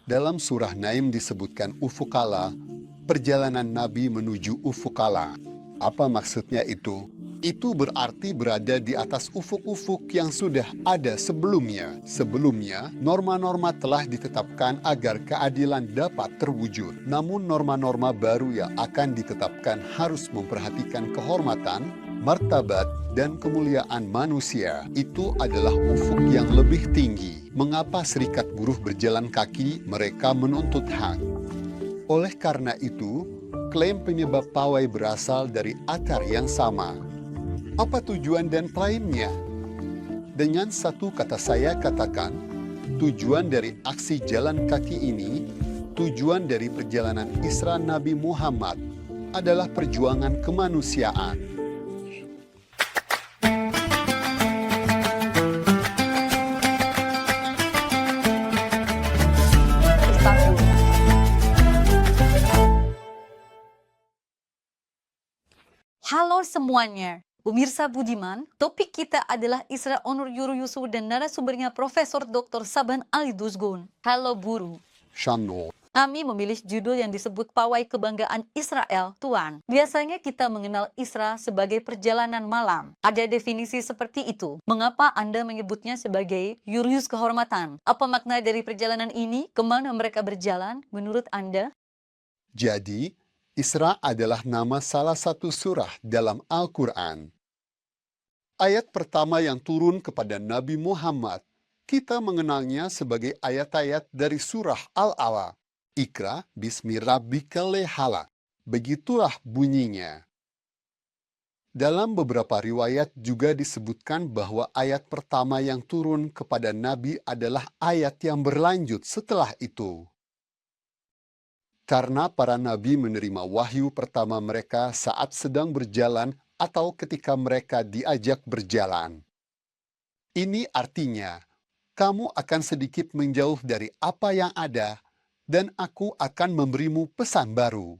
Dalam surah Naim disebutkan ufukala, perjalanan Nabi menuju ufukala. Apa maksudnya itu? Itu berarti berada di atas ufuk-ufuk yang sudah ada sebelumnya. Sebelumnya, norma-norma telah ditetapkan agar keadilan dapat terwujud. Namun norma-norma baru yang akan ditetapkan harus memperhatikan kehormatan, martabat, dan kemuliaan manusia. Itu adalah ufuk yang lebih tinggi. Mengapa serikat buruh berjalan kaki? Mereka menuntut hak. Oleh karena itu, klaim penyebab pawai berasal dari akar yang sama. Apa tujuan dan klaimnya? Dengan satu kata saya katakan, tujuan dari aksi jalan kaki ini, tujuan dari perjalanan Isra Nabi Muhammad adalah perjuangan kemanusiaan. Halo semuanya, pemirsa Budiman, topik kita adalah Isra Onur Yuru Yusuf dan narasumbernya Profesor Dr. Saban Ali Duzgun. Halo Buru. Shalom. Kami memilih judul yang disebut Pawai Kebanggaan Israel, Tuan. Biasanya kita mengenal Isra sebagai perjalanan malam. Ada definisi seperti itu. Mengapa Anda menyebutnya sebagai Yurius kehormatan? Apa makna dari perjalanan ini? Kemana mereka berjalan menurut Anda? Jadi, Isra adalah nama salah satu surah dalam Al-Quran. Ayat pertama yang turun kepada Nabi Muhammad, kita mengenalnya sebagai ayat-ayat dari surah Al-Alaq. Ikra bismi rabbikal ladzi. Begitulah bunyinya. Dalam beberapa riwayat juga disebutkan bahwa ayat pertama yang turun kepada Nabi adalah ayat yang berlanjut setelah itu. Karena para nabi menerima wahyu pertama mereka saat sedang berjalan atau ketika mereka diajak berjalan. Ini artinya, kamu akan sedikit menjauh dari apa yang ada, dan aku akan memberimu pesan baru.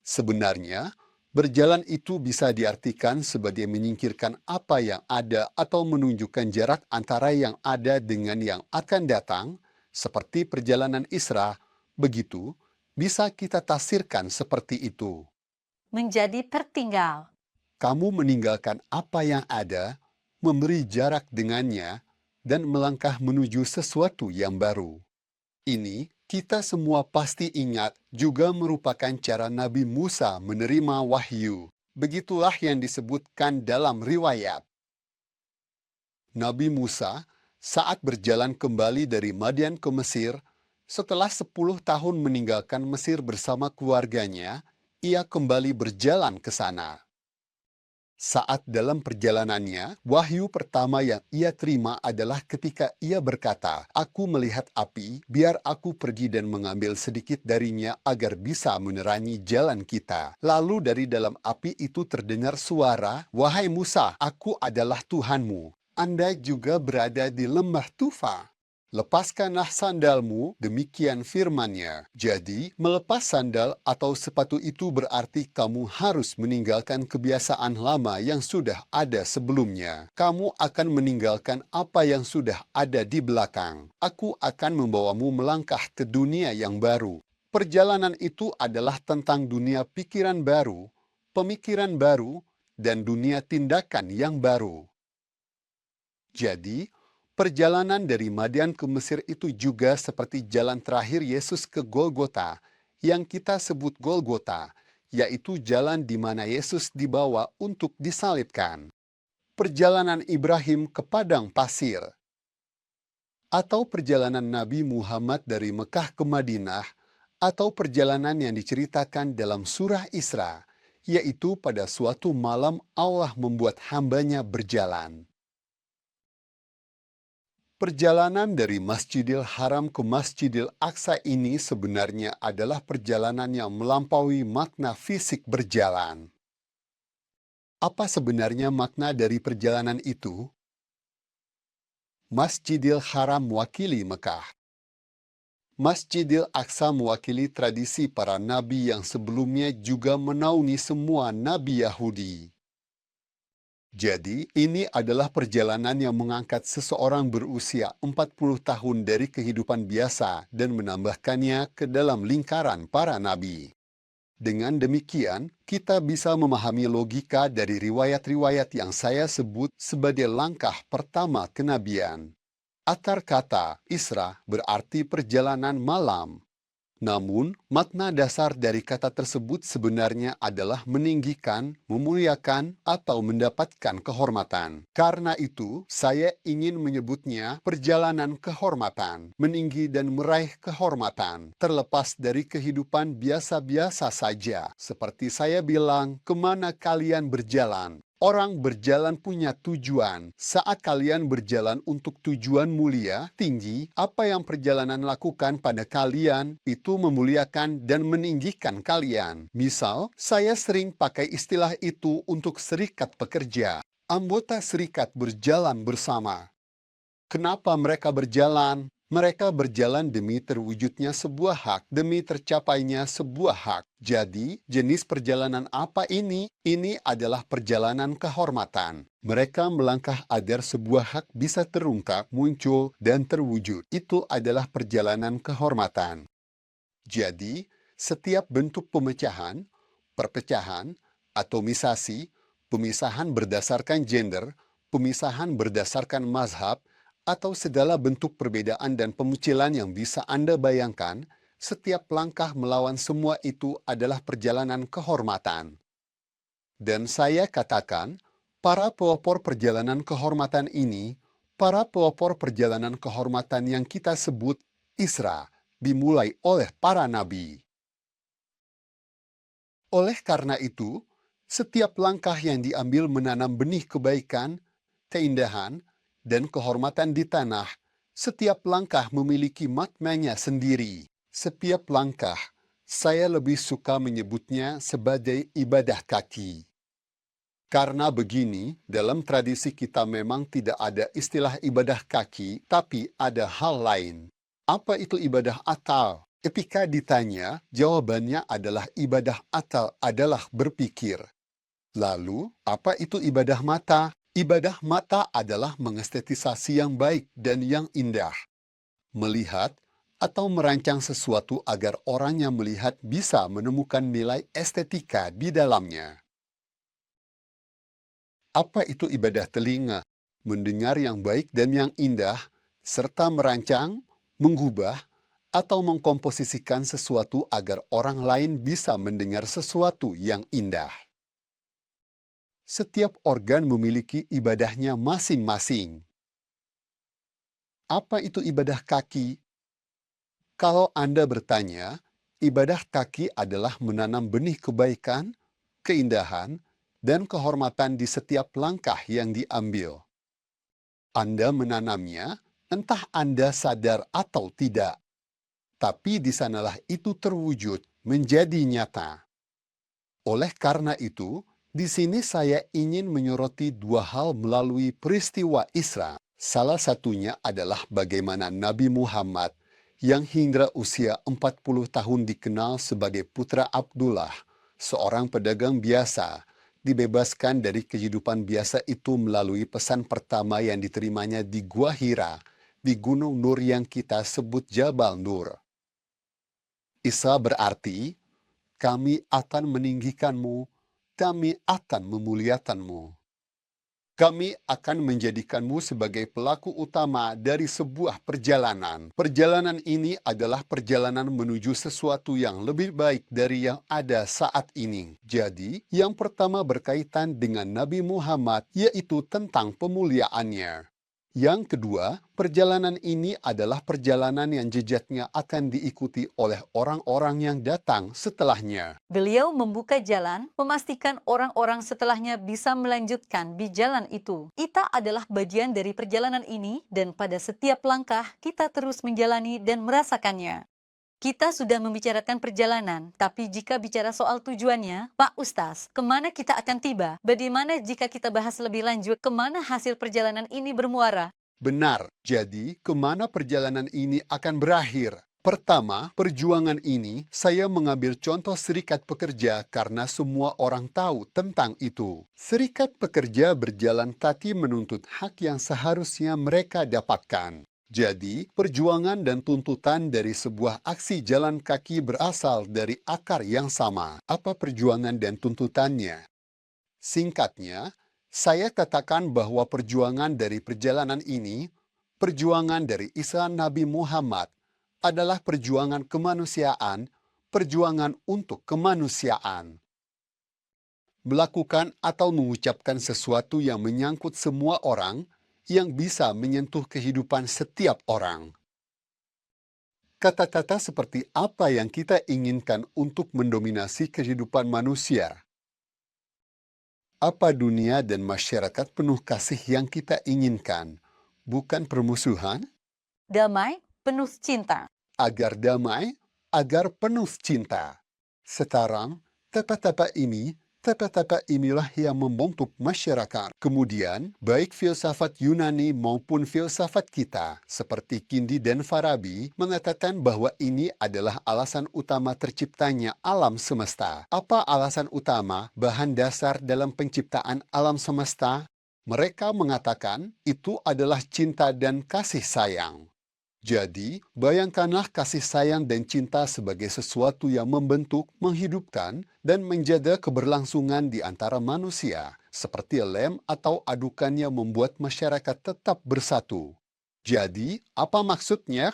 Sebenarnya, berjalan itu bisa diartikan sebagai menyingkirkan apa yang ada atau menunjukkan jarak antara yang ada dengan yang akan datang, seperti perjalanan Isra. Begitu, bisa kita tafsirkan seperti itu. Menjadi tertinggal. Kamu meninggalkan apa yang ada, memberi jarak dengannya, dan melangkah menuju sesuatu yang baru. Ini kita semua pasti ingat juga merupakan cara Nabi Musa menerima wahyu. Begitulah yang disebutkan dalam riwayat. Nabi Musa saat berjalan kembali dari Madian ke Mesir, setelah 10 tahun meninggalkan Mesir bersama keluarganya, ia kembali berjalan ke sana. Saat dalam perjalanannya, wahyu pertama yang ia terima adalah ketika ia berkata, "Aku melihat api, biar aku pergi dan mengambil sedikit darinya agar bisa menerangi jalan kita." Lalu dari dalam api itu terdengar suara, "Wahai Musa, aku adalah Tuhanmu. Anda juga berada di lembah Tufa. Lepaskanlah sandalmu," demikian firman-Nya. Jadi, melepas sandal atau sepatu itu berarti kamu harus meninggalkan kebiasaan lama yang sudah ada sebelumnya. Kamu akan meninggalkan apa yang sudah ada di belakang. Aku akan membawamu melangkah ke dunia yang baru. Perjalanan itu adalah tentang dunia pikiran baru, pemikiran baru, dan dunia tindakan yang baru. Jadi, perjalanan dari Madian ke Mesir itu juga seperti jalan terakhir Yesus ke Golgota, yang kita sebut Golgota, yaitu jalan di mana Yesus dibawa untuk disalibkan. Perjalanan Ibrahim ke padang pasir, atau perjalanan Nabi Muhammad dari Mekah ke Madinah, atau perjalanan yang diceritakan dalam surah Isra, yaitu pada suatu malam Allah membuat hambanya berjalan. Perjalanan dari Masjidil Haram ke Masjidil Aqsa ini sebenarnya adalah perjalanan yang melampaui makna fisik berjalan. Apa sebenarnya makna dari perjalanan itu? Masjidil Haram mewakili Mekah. Masjidil Aqsa mewakili tradisi para nabi yang sebelumnya juga menaungi semua nabi Yahudi. Jadi, ini adalah perjalanan yang mengangkat seseorang berusia 40 tahun dari kehidupan biasa dan menambahkannya ke dalam lingkaran para nabi. Dengan demikian, kita bisa memahami logika dari riwayat-riwayat yang saya sebut sebagai langkah pertama kenabian. Akar kata Isra berarti perjalanan malam. Namun, makna dasar dari kata tersebut sebenarnya adalah meninggikan, memuliakan, atau mendapatkan kehormatan. Karena itu, saya ingin menyebutnya perjalanan kehormatan, meninggi dan meraih kehormatan, terlepas dari kehidupan biasa-biasa saja. Seperti saya bilang, kemana kalian berjalan? Orang berjalan punya tujuan. Saat kalian berjalan untuk tujuan mulia, tinggi, apa yang perjalanan lakukan pada kalian itu memuliakan dan meninggikan kalian. Misal, saya sering pakai istilah itu untuk serikat pekerja. Anggota serikat berjalan bersama. Kenapa mereka berjalan? Mereka berjalan demi terwujudnya sebuah hak, demi tercapainya sebuah hak. Jadi, jenis perjalanan apa ini? Ini adalah perjalanan kehormatan. Mereka melangkah agar sebuah hak bisa terungkap, muncul, dan terwujud. Itu adalah perjalanan kehormatan. Jadi, setiap bentuk pemecahan, perpecahan, atomisasi, pemisahan berdasarkan gender, pemisahan berdasarkan mazhab, atau segala bentuk perbedaan dan pemucilan yang bisa Anda bayangkan, setiap langkah melawan semua itu adalah perjalanan kehormatan. Dan saya katakan, para pelopor perjalanan kehormatan ini, para pelopor perjalanan kehormatan yang kita sebut Isra, dimulai oleh para nabi. Oleh karena itu, setiap langkah yang diambil menanam benih kebaikan, keindahan, dan kehormatan di tanah, setiap langkah memiliki maknanya sendiri. Setiap langkah, saya lebih suka menyebutnya sebagai ibadah kaki. Karena begini, dalam tradisi kita memang tidak ada istilah ibadah kaki, tapi ada hal lain. Apa itu ibadah atal? Ketika ditanya, jawabannya adalah ibadah atal adalah berpikir. Lalu, apa itu ibadah mata? Ibadah mata adalah mengestetisasi yang baik dan yang indah. Melihat atau merancang sesuatu agar orang yang melihat bisa menemukan nilai estetika di dalamnya. Apa itu ibadah telinga? Mendengar yang baik dan yang indah, serta merancang, mengubah, atau mengkomposisikan sesuatu agar orang lain bisa mendengar sesuatu yang indah. Setiap organ memiliki ibadahnya masing-masing. Apa itu ibadah kaki? Kalau Anda bertanya, ibadah kaki adalah menanam benih kebaikan, keindahan, dan kehormatan di setiap langkah yang diambil. Anda menanamnya, entah Anda sadar atau tidak. Tapi di sanalah itu terwujud, menjadi nyata. Oleh karena itu, di sini saya ingin menyoroti dua hal melalui peristiwa Isra. Salah satunya adalah bagaimana Nabi Muhammad yang hingga usia 40 tahun dikenal sebagai putra Abdullah, seorang pedagang biasa, dibebaskan dari kehidupan biasa itu melalui pesan pertama yang diterimanya di Gua Hira, di Gunung Nur yang kita sebut Jabal Nur. Isra berarti, kami akan meninggikanmu, kami akan memuliakanmu. Kami akan menjadikanmu sebagai pelaku utama dari sebuah perjalanan. Perjalanan ini adalah perjalanan menuju sesuatu yang lebih baik dari yang ada saat ini. Jadi, yang pertama berkaitan dengan Nabi Muhammad, yaitu tentang pemuliaannya. Yang kedua, perjalanan ini adalah perjalanan yang jejaknya akan diikuti oleh orang-orang yang datang setelahnya. Beliau membuka jalan, memastikan orang-orang setelahnya bisa melanjutkan di jalan itu. Kita adalah bagian dari perjalanan ini, dan pada setiap langkah kita terus menjalani dan merasakannya. Kita sudah membicarakan perjalanan, tapi jika bicara soal tujuannya, Pak Ustaz, kemana kita akan tiba? Bagaimana jika kita bahas lebih lanjut, kemana hasil perjalanan ini bermuara? Benar, jadi kemana perjalanan ini akan berakhir? Pertama, perjuangan ini saya mengambil contoh serikat pekerja karena semua orang tahu tentang itu. Serikat pekerja berjalan kaki menuntut hak yang seharusnya mereka dapatkan. Jadi, perjuangan dan tuntutan dari sebuah aksi jalan kaki berasal dari akar yang sama. Apa perjuangan dan tuntutannya? Singkatnya, saya katakan bahwa perjuangan dari perjalanan ini, perjuangan dari Islam Nabi Muhammad, adalah perjuangan kemanusiaan, perjuangan untuk kemanusiaan. Melakukan atau mengucapkan sesuatu yang menyangkut semua orang, yang bisa menyentuh kehidupan setiap orang. Kata-kata seperti apa yang kita inginkan untuk mendominasi kehidupan manusia? Apa dunia dan masyarakat penuh kasih yang kita inginkan? Bukan permusuhan? Damai, penuh cinta. Agar damai, agar penuh cinta. Sekarang, tata-tata inilah yang membentuk masyarakat. Kemudian, baik filsafat Yunani maupun filsafat kita, seperti Kindi dan Farabi, mengatakan bahwa ini adalah alasan utama terciptanya alam semesta. Apa alasan utama, bahan dasar dalam penciptaan alam semesta? Mereka mengatakan itu adalah cinta dan kasih sayang. Jadi, bayangkanlah kasih sayang dan cinta sebagai sesuatu yang membentuk, menghidupkan, dan menjaga keberlangsungan di antara manusia, seperti lem atau adukan yang membuat masyarakat tetap bersatu. Jadi, apa maksudnya?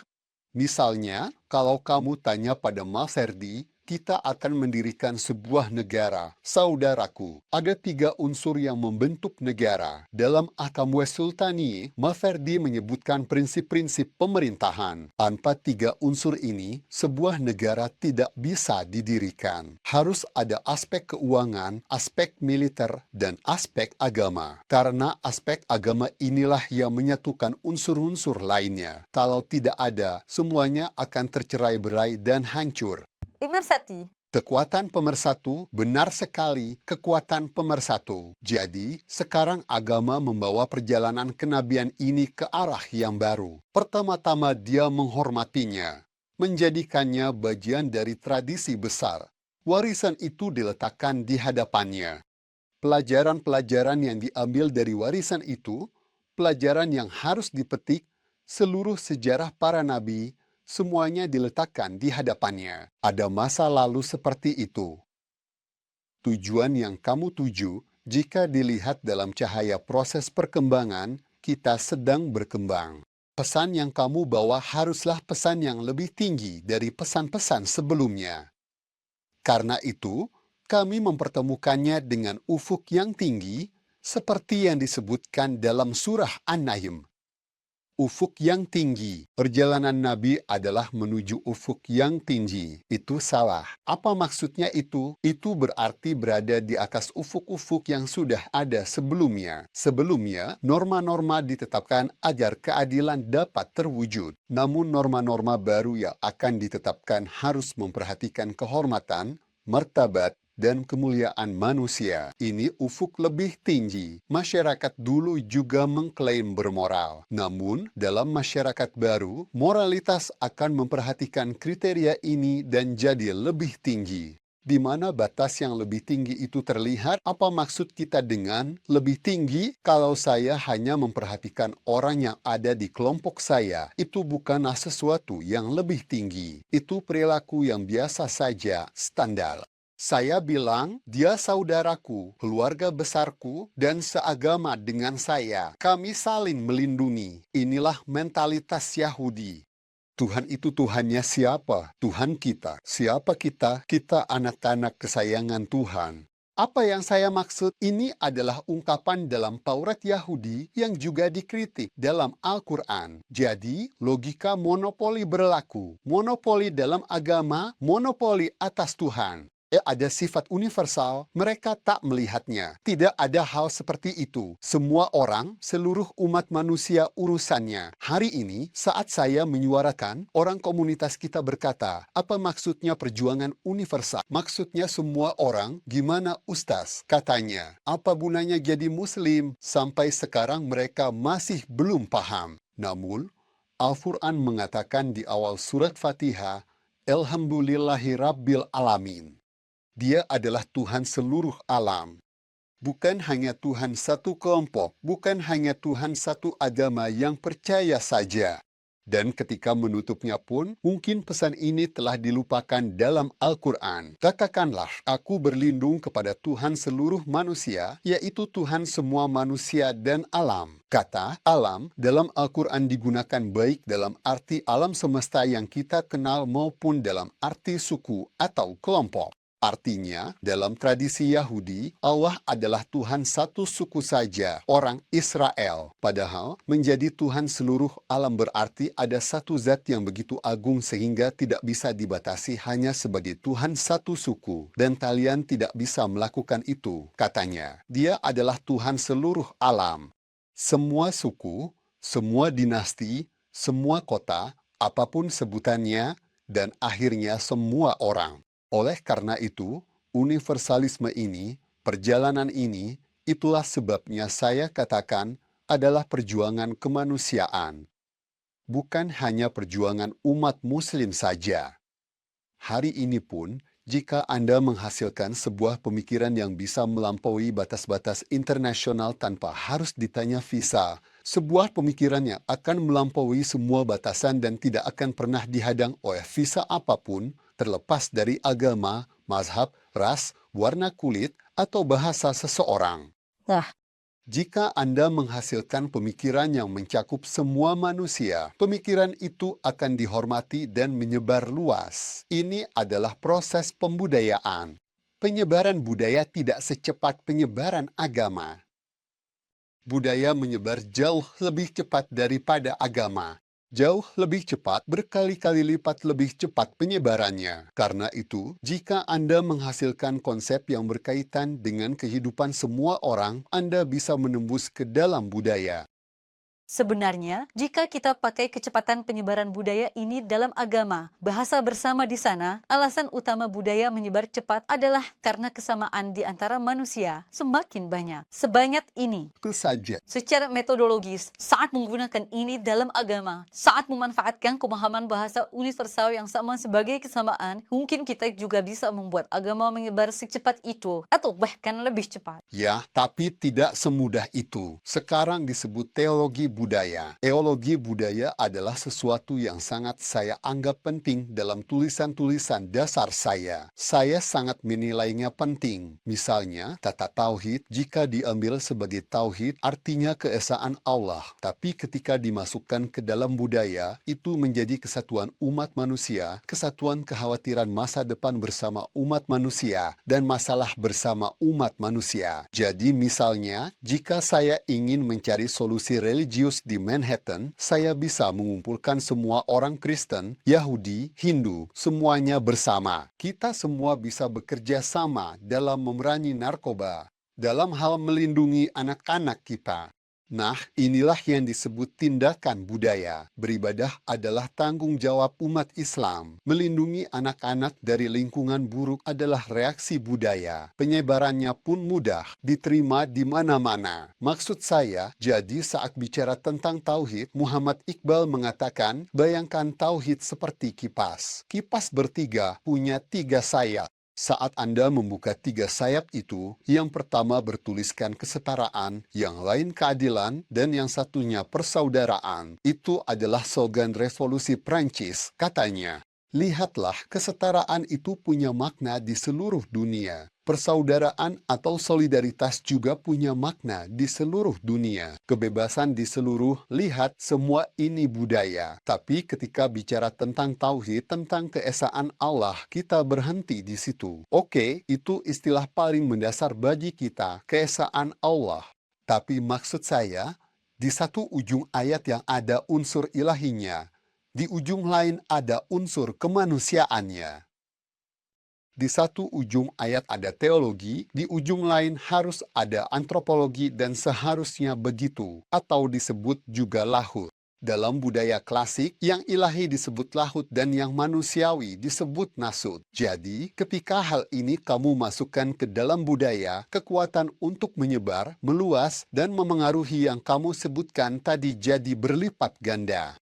Misalnya, kalau kamu tanya pada Maserdi, kita akan mendirikan sebuah negara. Saudaraku, ada 3 unsur yang membentuk negara. Dalam Ahkam Sultani, Maverdi menyebutkan prinsip-prinsip pemerintahan. Tanpa 3 unsur ini, sebuah negara tidak bisa didirikan. Harus ada aspek keuangan, aspek militer, dan aspek agama. Karena aspek agama inilah yang menyatukan unsur-unsur lainnya. Kalau tidak ada, semuanya akan tercerai-berai dan hancur. Pemersati. Kekuatan pemersatu, benar sekali, kekuatan pemersatu. Jadi, sekarang agama membawa perjalanan kenabian ini ke arah yang baru. Pertama-tama dia menghormatinya, menjadikannya bagian dari tradisi besar. Warisan itu diletakkan di hadapannya. Pelajaran-pelajaran yang diambil dari warisan itu, pelajaran yang harus dipetik, seluruh sejarah para nabi, semuanya diletakkan di hadapannya. Ada masa lalu seperti itu. Tujuan yang kamu tuju, jika dilihat dalam cahaya proses perkembangan, kita sedang berkembang. Pesan yang kamu bawa haruslah pesan yang lebih tinggi dari pesan-pesan sebelumnya. Karena itu, kami mempertemukannya dengan ufuk yang tinggi, seperti yang disebutkan dalam surah An-Najm. Ufuk yang tinggi. Perjalanan Nabi adalah menuju ufuk yang tinggi. Itu salah. Apa maksudnya itu? Itu berarti berada di atas ufuk-ufuk yang sudah ada sebelumnya. Sebelumnya, norma-norma ditetapkan agar keadilan dapat terwujud. Namun norma-norma baru yang akan ditetapkan harus memperhatikan kehormatan, martabat, dan kemuliaan manusia. Ini ufuk lebih tinggi. Masyarakat dulu juga mengklaim bermoral. Namun, dalam masyarakat baru, moralitas akan memperhatikan kriteria ini dan jadi lebih tinggi. Di mana batas yang lebih tinggi itu terlihat? Apa maksud kita dengan lebih tinggi? Kalau saya hanya memperhatikan orang yang ada di kelompok saya, itu bukanlah sesuatu yang lebih tinggi. Itu perilaku yang biasa saja, standar. Saya bilang, dia saudaraku, keluarga besarku, dan seagama dengan saya. Kami saling melindungi. Inilah mentalitas Yahudi. Tuhan itu Tuhannya siapa? Tuhan kita. Siapa kita? Kita anak-anak kesayangan Tuhan. Apa yang saya maksud? Ini adalah ungkapan dalam Taurat Yahudi yang juga dikritik dalam Al-Quran. Jadi, logika monopoli berlaku. Monopoli dalam agama, monopoli atas Tuhan. Ada sifat universal, mereka tak melihatnya. Tidak ada hal seperti itu. Semua orang, seluruh umat manusia urusannya. Hari ini, saat saya menyuarakan, orang komunitas kita berkata, apa maksudnya perjuangan universal? Maksudnya semua orang, gimana Ustaz? Katanya, apa gunanya jadi muslim? Sampai sekarang mereka masih belum paham. Namun, Al-Quran mengatakan di awal surat Fatihah, Alhamdulillahi Rabbil Alamin. Dia adalah Tuhan seluruh alam. Bukan hanya Tuhan satu kelompok, bukan hanya Tuhan satu agama yang percaya saja. Dan ketika menutupnya pun, mungkin pesan ini telah dilupakan dalam Al-Quran. Katakanlah, aku berlindung kepada Tuhan seluruh manusia, yaitu Tuhan semua manusia dan alam. Kata alam dalam Al-Quran digunakan baik dalam arti alam semesta yang kita kenal maupun dalam arti suku atau kelompok. Artinya, dalam tradisi Yahudi, Allah adalah Tuhan satu suku saja, orang Israel. Padahal, menjadi Tuhan seluruh alam berarti ada satu zat yang begitu agung sehingga tidak bisa dibatasi hanya sebagai Tuhan satu suku. Dan kalian tidak bisa melakukan itu, katanya. Dia adalah Tuhan seluruh alam. Semua suku, semua dinasti, semua kota, apapun sebutannya, dan akhirnya semua orang. Oleh karena itu, universalisme ini, perjalanan ini, itulah sebabnya saya katakan adalah perjuangan kemanusiaan. Bukan hanya perjuangan umat muslim saja. Hari ini pun, jika Anda menghasilkan sebuah pemikiran yang bisa melampaui batas-batas internasional tanpa harus ditanya visa, sebuah pemikiran yang akan melampaui semua batasan dan tidak akan pernah dihadang oleh visa apapun, terlepas dari agama, mazhab, ras, warna kulit, atau bahasa seseorang. Nah, Jika Anda menghasilkan pemikiran yang mencakup semua manusia, pemikiran itu akan dihormati dan menyebar luas. Ini adalah proses pembudayaan. Penyebaran budaya tidak secepat penyebaran agama. Budaya menyebar jauh lebih cepat daripada agama. Jauh lebih cepat, berkali-kali lipat lebih cepat penyebarannya. Karena itu, jika Anda menghasilkan konsep yang berkaitan dengan kehidupan semua orang, Anda bisa menembus ke dalam budaya. sebenarnya, jika kita pakai kecepatan penyebaran budaya ini dalam agama, bahasa bersama di sana, alasan utama budaya menyebar cepat adalah karena kesamaan di antara manusia semakin banyak. Sebanyak ini. Itu saja. Secara metodologis, saat menggunakan ini dalam agama, saat memanfaatkan pemahaman bahasa universal yang sama sebagai kesamaan, mungkin kita juga bisa membuat agama menyebar secepat itu, atau bahkan lebih cepat. Ya, tapi tidak semudah itu. Sekarang disebut teologi budaya. Teologi budaya adalah sesuatu yang sangat saya anggap penting dalam tulisan-tulisan dasar saya. Saya sangat menilainya penting. Misalnya, tata tauhid jika diambil sebagai tauhid artinya keesaan Allah. Tapi ketika dimasukkan ke dalam budaya, itu menjadi kesatuan umat manusia, kesatuan kekhawatiran masa depan bersama umat manusia, dan masalah bersama umat manusia. Jadi misalnya, jika saya ingin mencari solusi religius di Manhattan, saya bisa mengumpulkan semua orang Kristen, Yahudi, Hindu, semuanya bersama. Kita semua bisa bekerja sama dalam memerangi narkoba, dalam hal melindungi anak-anak kita. Nah, inilah yang disebut tindakan budaya. Beribadah adalah tanggung jawab umat Islam. Melindungi anak-anak dari lingkungan buruk adalah reaksi budaya. Penyebarannya pun mudah, diterima di mana-mana. Maksud saya, jadi saat bicara tentang tauhid, Muhammad Iqbal mengatakan, bayangkan tauhid seperti kipas. Kipas bertiga, punya 3 sayap. Saat Anda membuka 3 sayap itu, yang pertama bertuliskan kesetaraan, yang lain keadilan, dan yang satunya persaudaraan. Itu adalah slogan revolusi Prancis, katanya. Lihatlah, kesetaraan itu punya makna di seluruh dunia. Persaudaraan atau solidaritas juga punya makna di seluruh dunia. Kebebasan di seluruh, lihat, semua ini budaya. Tapi ketika bicara tentang tauhid, tentang keesaan Allah, kita berhenti di situ. Oke, itu istilah paling mendasar bagi kita, keesaan Allah. Tapi maksud saya, di satu ujung ayat yang ada unsur ilahinya, di ujung lain ada unsur kemanusiaannya. Di satu ujung ayat ada teologi, di ujung lain harus ada antropologi dan seharusnya begitu, atau disebut juga lahut. Dalam budaya klasik, yang ilahi disebut lahut dan yang manusiawi disebut nasut. Jadi, ketika hal ini kamu masukkan ke dalam budaya, kekuatan untuk menyebar, meluas, dan memengaruhi yang kamu sebutkan tadi jadi berlipat ganda.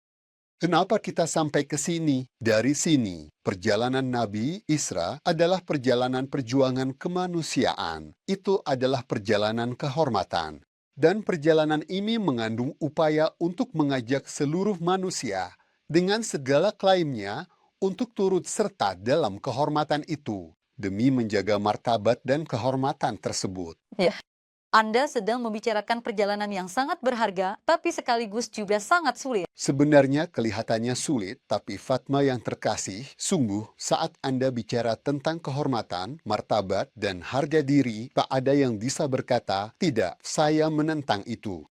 Kenapa kita sampai ke sini? Dari sini, perjalanan Nabi Isra adalah perjalanan perjuangan kemanusiaan. Itu adalah perjalanan kehormatan. Dan perjalanan ini mengandung upaya untuk mengajak seluruh manusia dengan segala klaimnya untuk turut serta dalam kehormatan itu, demi menjaga martabat dan kehormatan tersebut. Ya, Anda sedang membicarakan perjalanan yang sangat berharga, tapi sekaligus juga sangat sulit. Sebenarnya kelihatannya sulit, tapi Fatma yang terkasih, sungguh saat Anda bicara tentang kehormatan, martabat, dan harga diri, tak ada yang bisa berkata, tidak, saya menentang itu.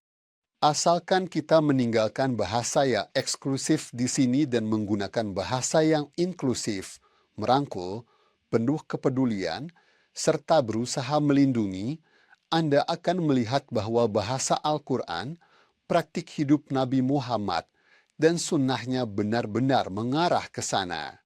Asalkan kita meninggalkan bahasa yang eksklusif di sini dan menggunakan bahasa yang inklusif, merangkul, penuh kepedulian, serta berusaha melindungi, Anda akan melihat bahwa bahasa Al-Quran, praktik hidup Nabi Muhammad, dan sunnahnya benar-benar mengarah ke sana.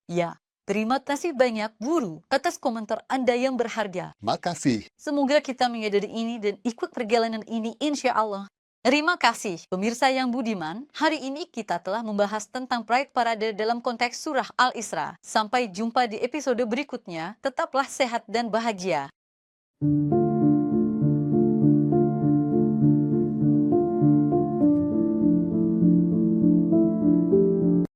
Ya, terima kasih banyak Guru atas komentar Anda yang berharga. Makasih. Semoga kita menyadari ini dan ikut perjalanan ini insya Allah. Terima kasih pemirsa yang budiman. Hari ini kita telah membahas tentang Pride Parade dalam konteks surah Al-Isra. Sampai jumpa di episode berikutnya. Tetaplah sehat dan bahagia.